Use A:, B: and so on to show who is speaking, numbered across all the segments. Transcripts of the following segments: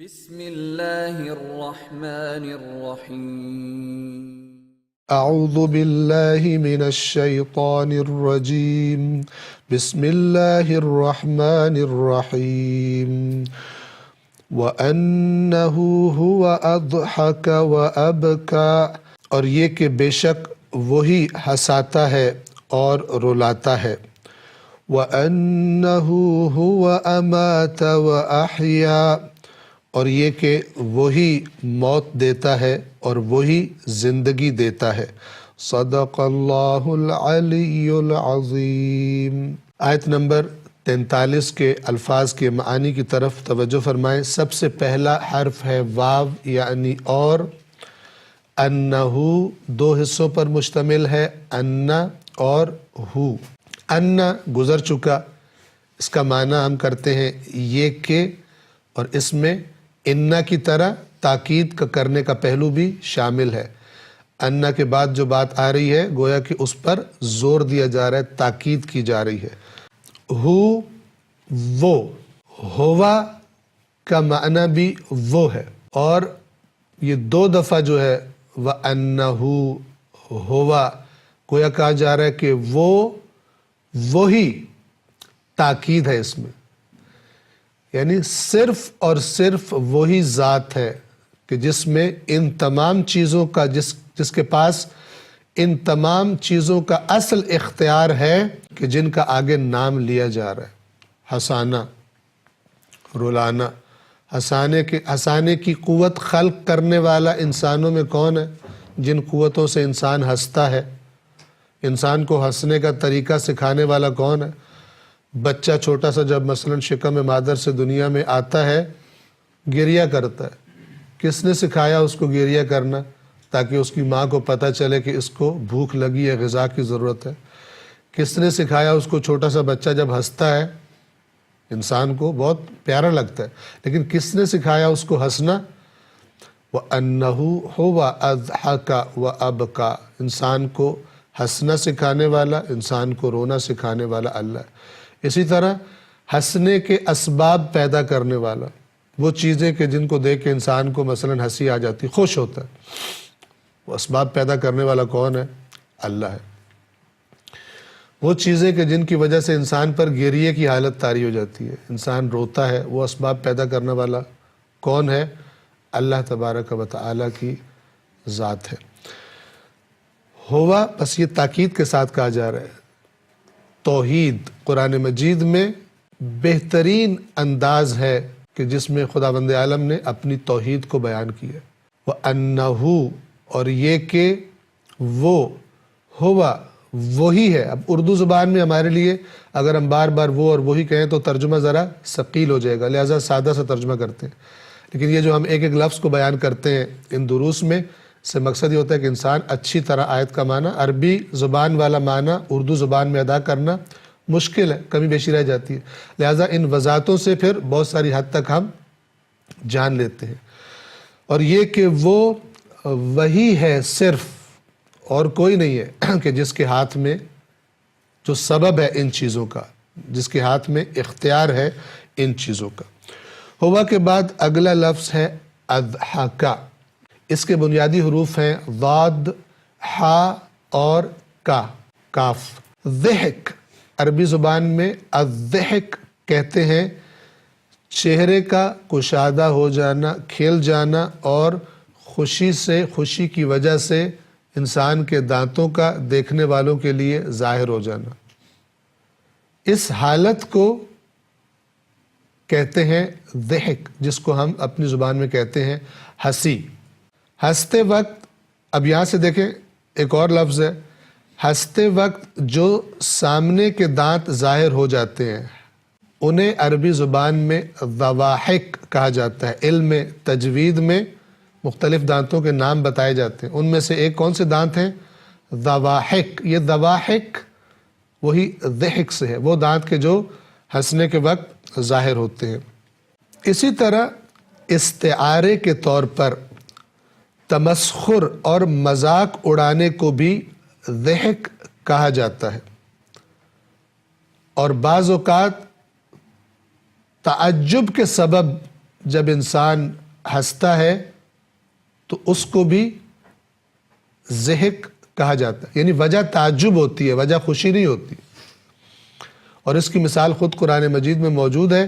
A: بسم اللہ الرحمن الرحیم
B: اعوذ باللہ من الشیطان الرجیم بسم اللہ الرحمن الرحیم وَأَنَّهُ هُوَ أَضْحَكَ وَأَبْكَى، اور یہ کہ بے شک وہی ہنساتا ہے اور رلاتا ہے۔ وَأَنَّهُ هُوَ أَمَاتَ وَأَحْيَا، اور یہ کہ وہی موت دیتا ہے اور وہی زندگی دیتا ہے۔ صدق اللہ العلی العظیم۔ آیت نمبر 43 کے الفاظ کے معانی کی طرف توجہ فرمائیں۔ سب سے پہلا حرف ہے واو یعنی اور۔ انہو دو حصوں پر مشتمل ہے، ان اور ہو۔ ان گزر چکا، اس کا معنی ہم کرتے ہیں یہ کہ، اور اس میں ان کی طرح تاکید کا کرنے کا پہلو بھی شامل ہے۔ ان کے بعد جو بات آ رہی ہے گویا کہ اس پر زور دیا جا رہا ہے، تاکید کی جا رہی ہے۔ ہو وہ، ہوا کا معنی بھی وہ ہے، اور یہ دو دفعہ جو ہے وَأَنَّهُ ہوا گویا کہا جا رہا ہے کہ وہی تاکید ہے اس میں، یعنی صرف اور صرف وہی ذات ہے کہ جس میں ان تمام چیزوں کا جس کے پاس ان تمام چیزوں کا اصل اختیار ہے کہ جن کا آگے نام لیا جا رہا ہے۔ ہنسانا، رلانا، ہنسانے کی قوت خلق کرنے والا انسانوں میں کون ہے؟ جن قوتوں سے انسان ہنستا ہے۔ انسان کو ہنسنے کا طریقہ سکھانے والا کون ہے؟ بچہ چھوٹا سا جب مثلاً شکم مادر سے دنیا میں آتا ہے گریہ کرتا ہے۔ کس نے سکھایا اس کو گریہ کرنا؟ تاکہ اس کی ماں کو پتہ چلے کہ اس کو بھوک لگی ہے، غذا کی ضرورت ہے۔ کس نے سکھایا اس کو؟ چھوٹا سا بچہ جب ہنستا ہے انسان کو بہت پیارا لگتا ہے، لیکن کس نے سکھایا اس کو ہنسنا؟ وَأَنَّهُ هُوَ أَضْحَكَ وَأَبْكَى، انسان کو ہنسنا سکھانے والا، انسان کو رونا سکھانے والا اللہ ہے۔ اسی طرح ہنسنے کے اسباب پیدا کرنے والا، وہ چیزیں کہ جن کو دیکھ کے انسان کو مثلاً ہنسی آ جاتی، خوش ہوتا ہے، وہ اسباب پیدا کرنے والا کون ہے؟ اللہ ہے۔ وہ چیزیں کہ جن کی وجہ سے انسان پر گریے کی حالت طاری ہو جاتی ہے، انسان روتا ہے، وہ اسباب پیدا کرنے والا کون ہے؟ اللہ تبارک و تعالی کی ذات ہے۔ ہوا بس یہ تاکید کے ساتھ کہا جا رہا ہے۔ توحید قرآن مجید میں بہترین انداز ہے کہ جس میں خداوند عالم نے اپنی توحید کو بیان کیا۔ وَأَنَّهُ، اور یہ کہ وہ، ہوا وہی ہے۔ اب اردو زبان میں ہمارے لیے اگر ہم بار بار وہ اور وہی کہیں تو ترجمہ ذرا ثقیل ہو جائے گا، لہٰذا سادہ سا ترجمہ کرتے ہیں۔ لیکن یہ جو ہم ایک ایک لفظ کو بیان کرتے ہیں ان دروس میں، سے مقصد یہ ہوتا ہے کہ انسان اچھی طرح آیت کا معنی، عربی زبان والا معنی اردو زبان میں ادا کرنا مشکل ہے، کمی بیشی رہ جاتی ہے، لہٰذا ان وضاحتوں سے پھر بہت ساری حد تک ہم جان لیتے ہیں۔ اور یہ کہ وہ وہی ہے صرف، اور کوئی نہیں ہے کہ جس کے ہاتھ میں جو سبب ہے ان چیزوں کا، جس کے ہاتھ میں اختیار ہے ان چیزوں کا۔ ہوا کے بعد اگلا لفظ ہے اضحکا۔ اس کے بنیادی حروف ہیں ضاد، حا اور کا، کاف۔ ضحک عربی زبان میں الضحک کہتے ہیں چہرے کا کشادہ ہو جانا، کھل جانا، اور خوشی کی وجہ سے انسان کے دانتوں کا دیکھنے والوں کے لیے ظاہر ہو جانا۔ اس حالت کو کہتے ہیں ضحک، جس کو ہم اپنی زبان میں کہتے ہیں ہنسی۔ ہنستے وقت، اب یہاں سے دیکھیں ایک اور لفظ ہے، ہنستے وقت جو سامنے کے دانت ظاہر ہو جاتے ہیں انہیں عربی زبان میں ضواحک کہا جاتا ہے۔ علم تجوید میں مختلف دانتوں کے نام بتائے جاتے ہیں، ان میں سے ایک کون سے دانت ہیں؟ ضواحک۔ یہ ضواحک وہی ضحک سے ہے، وہ دانت کے جو ہنسنے کے وقت ظاہر ہوتے ہیں۔ اسی طرح استعارے کے طور پر تمسخر اور مذاق اڑانے کو بھی ضحک کہا جاتا ہے، اور بعض اوقات تعجب کے سبب جب انسان ہنستا ہے تو اس کو بھی ضحک کہا جاتا ہے، یعنی وجہ تعجب ہوتی ہے، وجہ خوشی نہیں ہوتی۔ اور اس کی مثال خود قرآن مجید میں موجود ہے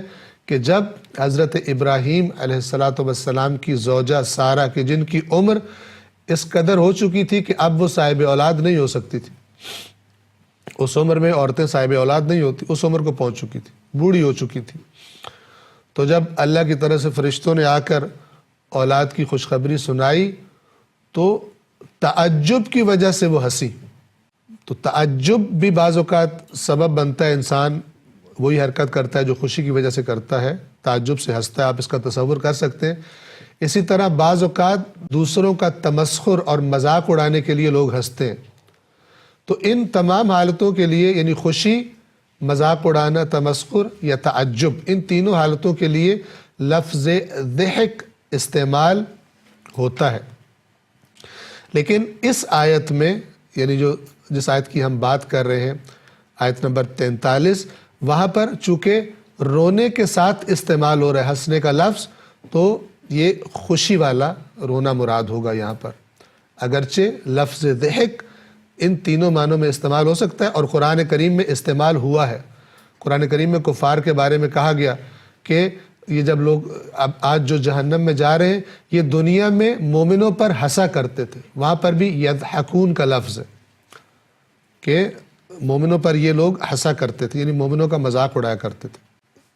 B: کہ جب حضرت ابراہیم علیہ السلام کی زوجہ سارہ کی جن کی عمر اس قدر ہو چکی تھی کہ اب وہ صاحب اولاد نہیں ہو سکتی تھی، اس عمر میں عورتیں صاحب اولاد نہیں ہوتی، اس عمر کو پہنچ چکی تھی، بوڑھی ہو چکی تھی، تو جب اللہ کی طرف سے فرشتوں نے آ کر اولاد کی خوشخبری سنائی تو تعجب کی وجہ سے وہ ہنسی۔ تو تعجب بھی بعض اوقات سبب بنتا ہے، انسان وہی حرکت کرتا ہے جو خوشی کی وجہ سے کرتا ہے، تعجب سے ہنستا ہے، آپ اس کا تصور کر سکتے ہیں۔ اسی طرح بعض اوقات دوسروں کا تمسخر اور مذاق اڑانے کے لیے لوگ ہنستے ہیں۔ تو ان تمام حالتوں کے لیے، یعنی خوشی، مذاق اڑانا، تمسخر یا تعجب، ان تینوں حالتوں کے لیے لفظ ضحک استعمال ہوتا ہے۔ لیکن اس آیت میں، یعنی جس آیت کی ہم بات کر رہے ہیں، آیت نمبر 43، وہاں پر چونکہ رونے کے ساتھ استعمال ہو رہا ہے ہنسنے کا لفظ، تو یہ خوشی والا رونا مراد ہوگا یہاں پر، اگرچہ لفظ ضحک ان تینوں معنوں میں استعمال ہو سکتا ہے اور قرآن کریم میں استعمال ہوا ہے۔ قرآن کریم میں کفار کے بارے میں کہا گیا کہ یہ جب لوگ اب آج جو جہنم میں جا رہے ہیں، یہ دنیا میں مومنوں پر ہنسا کرتے تھے، وہاں پر بھی یضحکون کا لفظ ہے کہ مومنوں پر یہ لوگ ہنسا کرتے تھے، یعنی مومنوں کا مذاق اڑایا کرتے تھے۔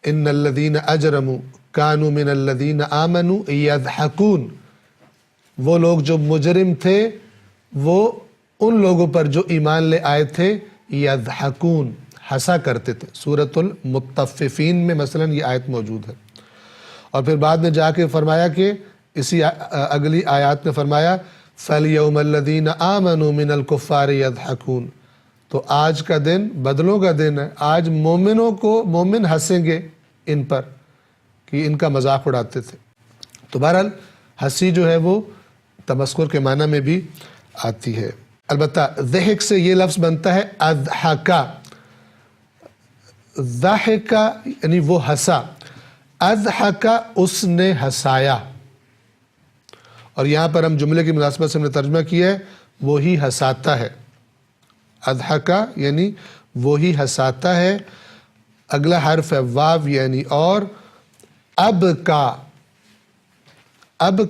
B: ان الذین اجرموا کانوا من الذین آمنوا یضحکون، وہ لوگ جو مجرم تھے وہ ان لوگوں پر جو ایمان لے آئے تھے یضحکون، ہنسا کرتے تھے۔ سورۃ المطففین میں مثلا یہ آیت موجود ہے۔ اور پھر بعد میں جا کے فرمایا کہ اسی اگلی آیات میں فرمایا فَالْيَوْمَ الَّذِينَ آمَنُوا مِنَ الْكُفَّارِ يَضْحَكُونَ، تو آج کا دن بدلوں کا دن ہے، آج مومنوں کو مومن ہنسیں گے ان پر کہ ان کا مذاق اڑاتے تھے۔ تو بہرحال ہنسی جو ہے وہ تمسخر کے معنی میں بھی آتی ہے۔ البتہ ضحک سے یہ لفظ بنتا ہے اضحکا، ضحکا یعنی وہ ہنسا، اضحکا اس نے ہنسایا۔ اور یہاں پر ہم جملے کی مناسبت سے ہم نے ترجمہ کیا ہے وہی ہنساتا ہے، اضحکا یعنی وہی ہنساتا ہے۔ اگلا حرف ہے واو یعنی اور، اب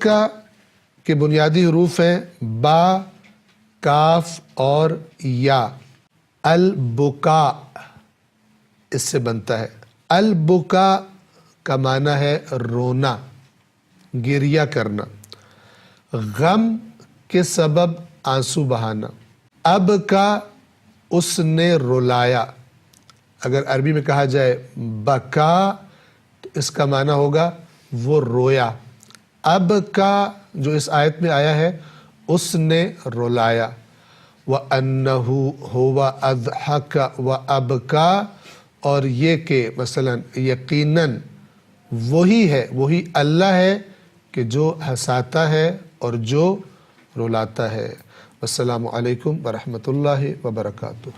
B: کا کے بنیادی حروف ہیں با، کاف اور یا۔ البکا اس سے بنتا ہے، البکا کا معنی ہے رونا، گریہ کرنا، غم کے سبب آنسو بہانا۔ اب کا اس نے رلایا، اگر عربی میں کہا جائے بکا تو اس کا معنی ہوگا وہ رویا۔ اب کا جو اس آیت میں آیا ہے اس نے رلایا۔ وَأَنَّهُ هُوَ أَضْحَكَ وَأَبْكَى، اور یہ کہ مثلا یقیناً وہی ہے، وہی اللہ ہے کہ جو ہنساتا ہے اور جو رلاتا ہے۔ السلام علیکم ورحمۃ اللہ وبرکاتہ۔